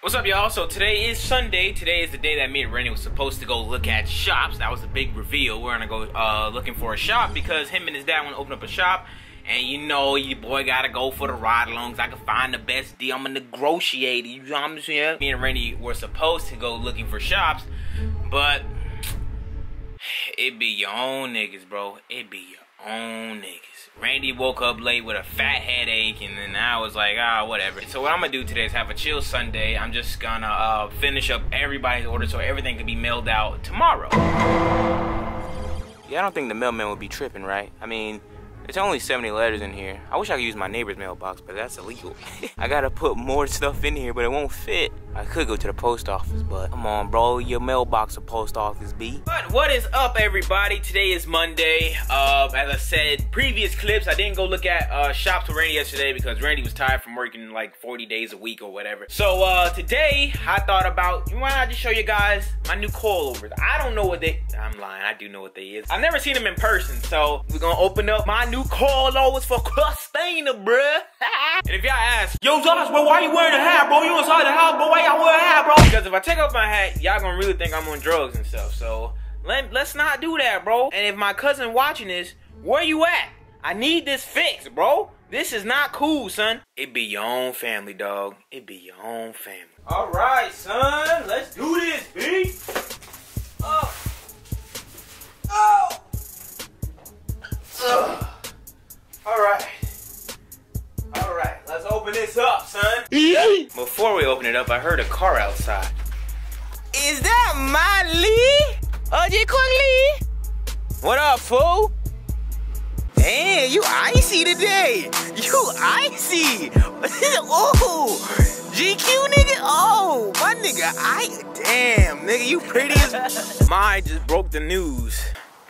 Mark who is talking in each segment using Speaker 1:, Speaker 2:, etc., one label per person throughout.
Speaker 1: What's up, y'all? So today is Sunday. Today is the day that me and Randy was supposed to go look at shops. That was a big reveal. We're gonna go looking for a shop because him and his dad want to open up a shop. And you know, your boy gotta go for the ride-alongs. I can find the best deal. I'm a negotiator. You know what I'm saying? Me and Randy were supposed to go looking for shops, but it be your own niggas, bro. It be your own niggas. Randy woke up late with a fat headache, and then I was like, whatever. So what I'm gonna do today is have a chill Sunday. I'm just gonna finish up everybody's order so everything can be mailed out tomorrow. Yeah, I don't think the mailman would be tripping, right? I mean, it's only 70 letters in here. I wish I could use my neighbor's mailbox, but that's illegal. I gotta put more stuff in here, but it won't fit. I could go to the post office, but come on, bro, your mailbox a post office, B. But what is up, everybody? Today is Monday. As I said, previous clips, I didn't go look at shops with Randy yesterday because Randy was tired from working like 40 days a week or whatever. So today, I thought about, why not just show you guys my new coilovers? I don't know what they, I'm lying, I do know what they is. I've never seen them in person, so we're gonna open up my new coilovers for CRUSTINA, bruh. And if y'all ask, yo, Zosh, bro, why you wearing a hat, bro? You inside the house, bro? Why y'all wear a hat, bro? Because if I take off my hat, y'all gonna really think I'm on drugs and stuff. So let's not do that, bro. And if my cousin watching this, where you at? I need this fixed, bro. This is not cool, son. It be your own family, dog. It be your own family. All right, son. Let's do this, B. Oh. Oh. Ugh. All right, let's open this up, son. Before we open it up, I heard a car outside. Is that my Lee? OJ Lee? What up, fool? Damn, you icy today. You icy. Ooh, GQ nigga. Oh, my nigga, damn, nigga, you pretty as. Mine just broke the news.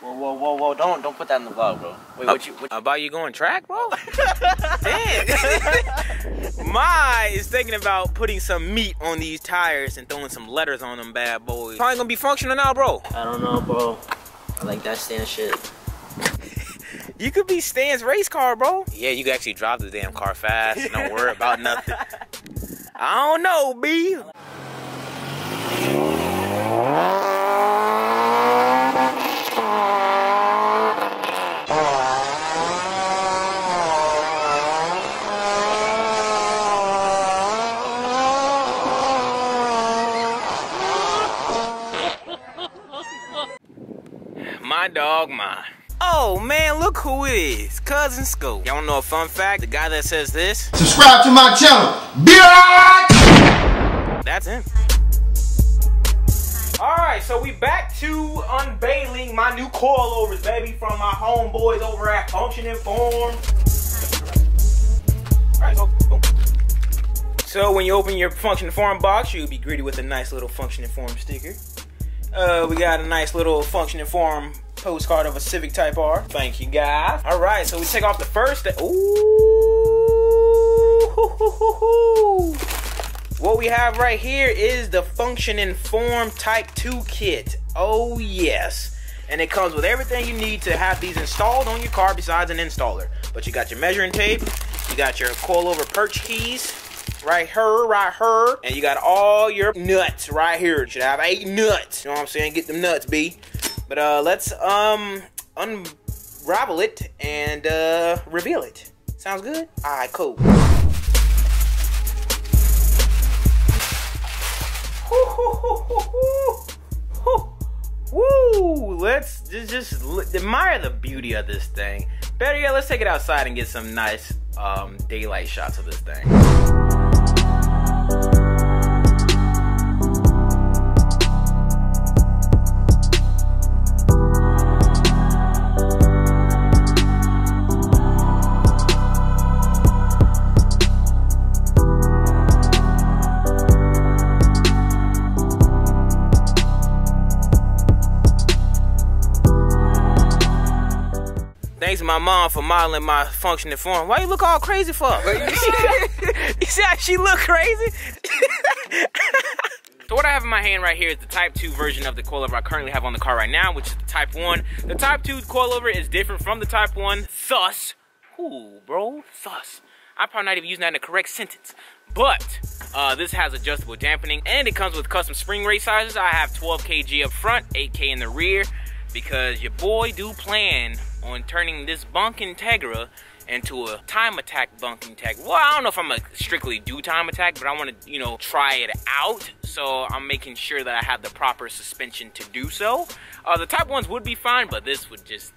Speaker 2: Whoa, don't put that in the vlog, bro. Wait, what
Speaker 1: about you going track, bro? Damn. My is thinking about putting some meat on these tires and throwing some letters on them bad boys. Probably gonna be functional now, bro.
Speaker 2: I don't know, bro. I like that Stan shit.
Speaker 1: You could be Stan's race car, bro. Yeah, you can actually drive the damn car fast. Don't worry about nothing. I don't know, B. My dog, mine. Oh man, look who it is. Cousin Scope. Y'all wanna know a fun fact? The guy that says this,
Speaker 3: subscribe to my channel, bitch!
Speaker 1: That's him. Alright, so we back to unveiling my new coilovers, baby, from my homeboys over at Function Inform. Alright, go. So when you open your Function Inform box, you'll be greeted with a nice little Function Inform sticker. We got a nice little Function Inform postcard of a Civic Type R. Thank you, guys. All right, so we take off the first. Ooh. What we have right here is the Function Inform Type 2 kit. Oh, yes. And it comes with everything you need to have these installed on your car besides an installer. But you got your measuring tape, you got your coilover perch keys, right here, and you got all your nuts right here. You should have 8 nuts. You know what I'm saying? Get them nuts, B. But let's unravel it and reveal it. Sounds good? Alright, cool. Woo! Let's just admire the beauty of this thing. Better yet, let's take it outside and get some nice daylight shots of this thing. Thanks to my mom for modeling my Function Inform. Why you look all crazy for? You see how she look crazy? So what I have in my hand right here is the Type 2 version of the coilover I currently have on the car right now, which is the Type 1. The Type 2 coilover is different from the Type 1 thus. Ooh, bro, thus. I'm probably not even using that in the correct sentence. But this has adjustable dampening, and it comes with custom spring rate sizes. I have 12 kg up front, 8K in the rear, because your boy do plan on turning this bunk Integra into a time attack bunk Integra. Well, I don't know if I'm gonna strictly do time attack, but I want to, you know, try it out. So I'm making sure that I have the proper suspension to do so. The Type 1s would be fine, but this is,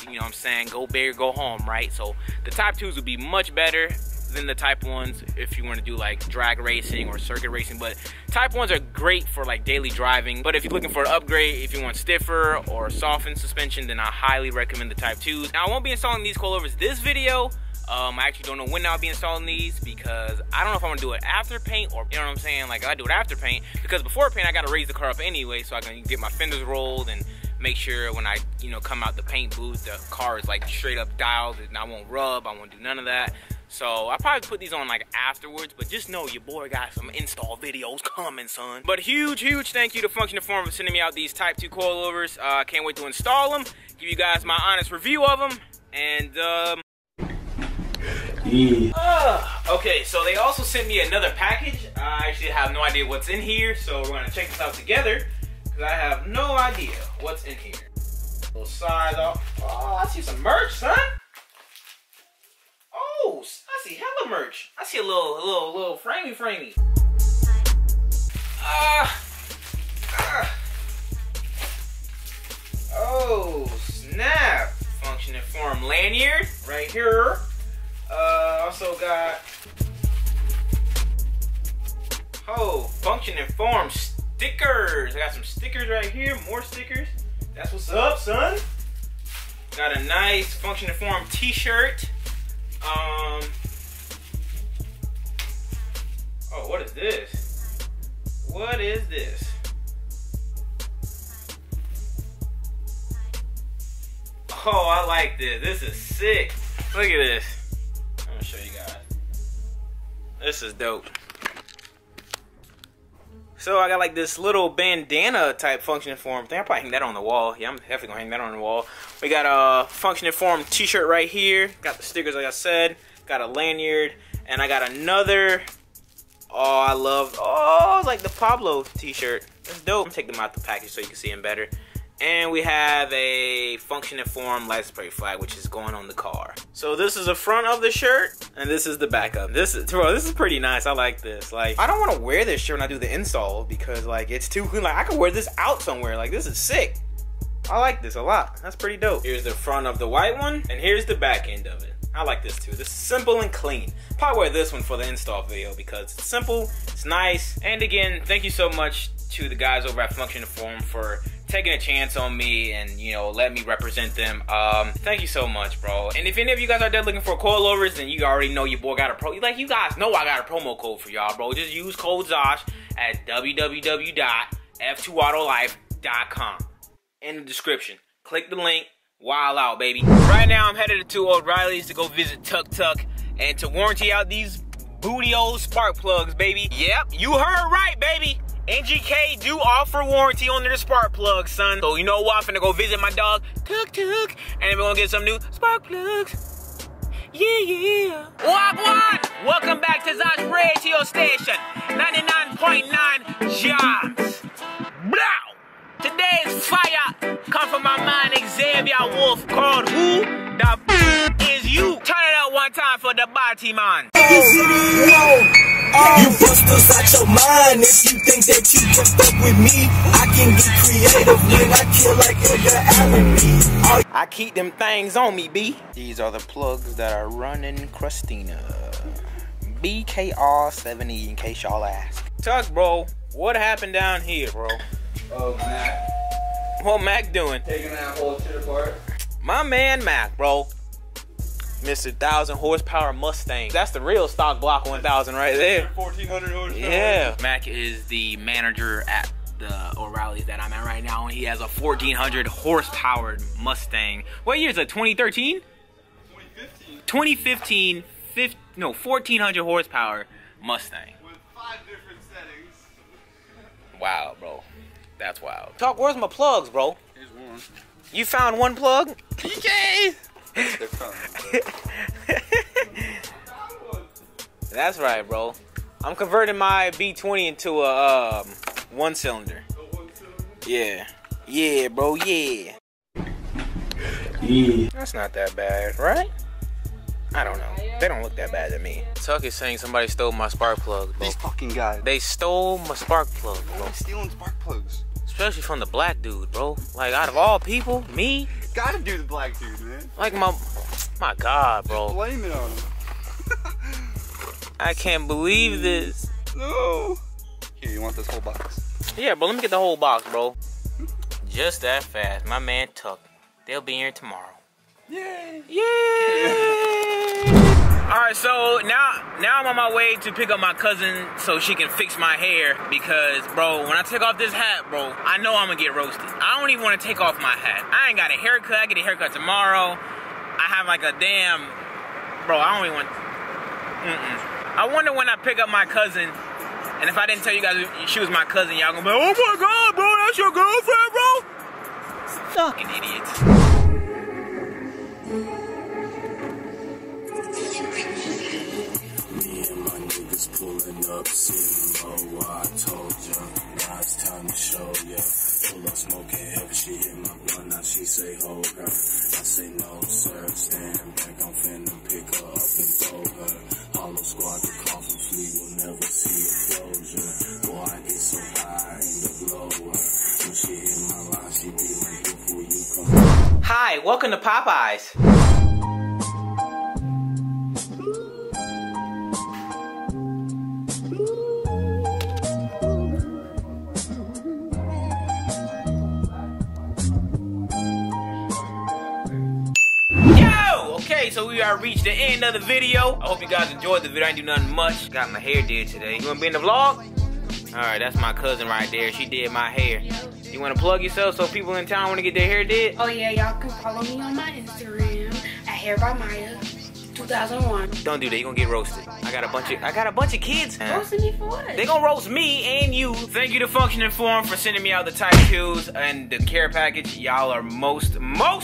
Speaker 1: you know what I'm saying, go big or go home, right? So the Type 2s would be much better than the Type 1s if you want to do like drag racing or circuit racing. But Type 1s are great for like daily driving. But if you're looking for an upgrade, if you want stiffer or softened suspension, then I highly recommend the Type 2s. Now, I won't be installing these coilovers this video. I actually don't know when I'll be installing these, because I don't know if I'm gonna do it after paint, or, you know what I'm saying, like I do it after paint, because before paint I gotta raise the car up anyway, so I can get my fenders rolled and make sure when I, you know, come out the paint booth, the car is like straight up dialed and I won't rub, I won't do none of that. So I'll probably put these on like afterwards, but just know your boy got some install videos coming, son. But huge thank you to Function Inform for sending me out these Type 2 coilovers. Can't wait to install them, give you guys my honest review of them, and okay, so they also sent me another package. I actually have no idea what's in here, so we're gonna check this out together, because I have no idea what's in here. Little size off. Oh, I see some merch, son. Oh, I see hella merch. I see a little framey. Oh, snap. Function Inform lanyard right here. Also got, Function Inform stickers. I got some stickers right here, more stickers. That's what's up, son. Got a nice Function Inform t-shirt. Oh, what is this? What is this? Oh, I like this. This is sick. Look at this. I'm gonna show you guys. This is dope. So I got like this little bandana type Function Inform thing. I'll probably hang that on the wall. Yeah, I'm definitely gonna hang that on the wall. We got a Function Inform t-shirt right here. Got the stickers like I said. Got a lanyard. And I got another. Oh, I love, it's like the Pablo t-shirt. That's dope. I'm gonna take them out the package so you can see them better. And we have a Function Inform license plate flag, which is going on the car. So this is the front of the shirt, and this is the back of it. This is pretty nice. I like this. Like, I don't want to wear this shirt when I do the install, because like it's too, like, I could wear this out somewhere. Like, this is sick. I like this a lot. That's pretty dope. Here's the front of the white one, and here's the back end of it. I like this too. This is simple and clean. Probably wear this one for the install video because it's simple, it's nice. And again, thank you so much to the guys over at Function Inform for taking a chance on me and, you know, let me represent them. Thank you so much, bro. And if any of you guys are there looking for coilovers, then you already know your boy got a like, you guys know I got a promo code for y'all, bro. Just use code Zosh at www.f2autolife.com. In the description. Click the link. Wild out, baby. Right now, I'm headed to O'Reilly's to go visit Tuk Tuk and to warranty out these booty old spark plugs, baby. Yep, you heard right, baby. NGK do offer warranty on their spark plugs, son. So you know what? I'm finna go visit my dog, Tuk Tuk, and we're gonna get some new spark plugs. Yeah. What? Welcome back to Zosh Radio Station, 99.9 Jobs. Blow! Today's fire come from my man Xavier Wolf, called Who the Is You? Turn it up one time for the body man.
Speaker 3: You busters out your mind if you think that you can fuck with me. I can get creative when I kill like Edgar Allan B.
Speaker 1: I keep them things on me, B. These are the plugs that are running CRUSTINA. BKR70 in case y'all ask. Tuck, bro, what happened down here, bro?
Speaker 2: Oh, Mac.
Speaker 1: What Mac doing?
Speaker 2: Taking that whole shit apart.
Speaker 1: My man Mac, bro. Mr. 1,000 horsepower Mustang. That's the real stock block 1000 right there.
Speaker 2: 1,400 horsepower.
Speaker 1: Yeah. Mac is the manager at the O'Reilly's that I'm at right now, and he has a 1,400 horsepower Mustang. What year is it? 2013? 2015. 1,400 horsepower Mustang.
Speaker 4: With 5 different settings.
Speaker 1: Wow, bro. That's wild. Talk, where's my plugs, bro?
Speaker 4: Here's one.
Speaker 1: You found one plug?
Speaker 4: PK! They're coming.
Speaker 1: That's right, bro. I'm converting my B20 into a 1-cylinder. Yeah. Yeah, bro, yeah. Yeah. That's not that bad, right? I don't know. They don't look that bad to me. Tuck is saying somebody stole my spark plugs, bro.
Speaker 4: These fucking guys.
Speaker 1: They stole my spark plug, bro.
Speaker 4: They're stealing spark plugs.
Speaker 1: Especially from the black dude, bro. Like, out of all people, me?
Speaker 4: Gotta do the black dude, man.
Speaker 1: Like, my God, bro.
Speaker 4: Blame it on him.
Speaker 1: I can't believe this.
Speaker 4: No. Here, you want this whole box?
Speaker 1: Yeah, bro, let me get the whole box, bro. Just that fast. My man Tuck. They'll be here tomorrow.
Speaker 4: Yay.
Speaker 1: Yay! Alright, so now I'm on my way to pick up my cousin so she can fix my hair because, bro, when I take off this hat, bro, I know I'm gonna get roasted. I don't even want to take off my hat. I ain't got a haircut. I get a haircut tomorrow. I have like a damn... Bro, I don't even want... I wonder when I pick up my cousin, and if I didn't tell you guys she was my cousin, y'all gonna be like, oh my God, bro, that's your girlfriend, bro? Fucking idiots.
Speaker 3: Pulling up, sitting low, I told ya, now it's time to show ya. Pull up smoking heavy, she hit my blunt, now she say hold her. I say no sir, stand back, I'm finna pick her up and throw her. Hollow squad, the coffin fleet will never see a closure. Boy, I get so high, I ain't the blower. When she hit my line, she be like, before you come.
Speaker 1: Hi, welcome to Popeyes. Okay, so we are reached the end of the video. I hope you guys enjoyed the video. I didn't do nothing much. Got my hair did today. You wanna be in the vlog? Alright, that's my cousin right there. She did my hair. You wanna plug yourself so people in town wanna get their hair did?
Speaker 5: Oh yeah, y'all can follow me on my Instagram at Hair by Maya 2001.
Speaker 1: Don't do that, you're gonna get roasted. I got a bunch of kids.
Speaker 5: Roasting me for what?
Speaker 1: They gonna roast me and you. Thank you to Functioning Forum for sending me out the Type 2s and the care package. Y'all are most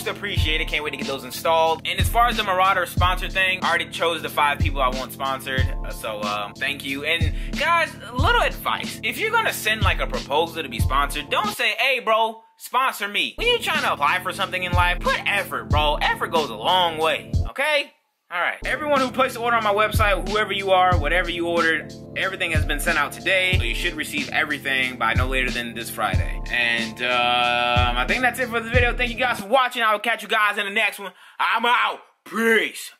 Speaker 1: appreciated. Can't wait to get those installed. And as far as the Marauder sponsor thing, I already chose the 5 people I want sponsored. So thank you. And guys, little advice. If you're gonna send like a proposal to be sponsored, don't say, hey bro, sponsor me. When you're trying to apply for something in life, put effort, bro. Effort goes a long way, okay? Alright, everyone who placed an order on my website, whoever you are, whatever you ordered, everything has been sent out today. So you should receive everything by no later than this Friday. And I think that's it for the video. Thank you guys for watching. I will catch you guys in the next one. I'm out. Peace.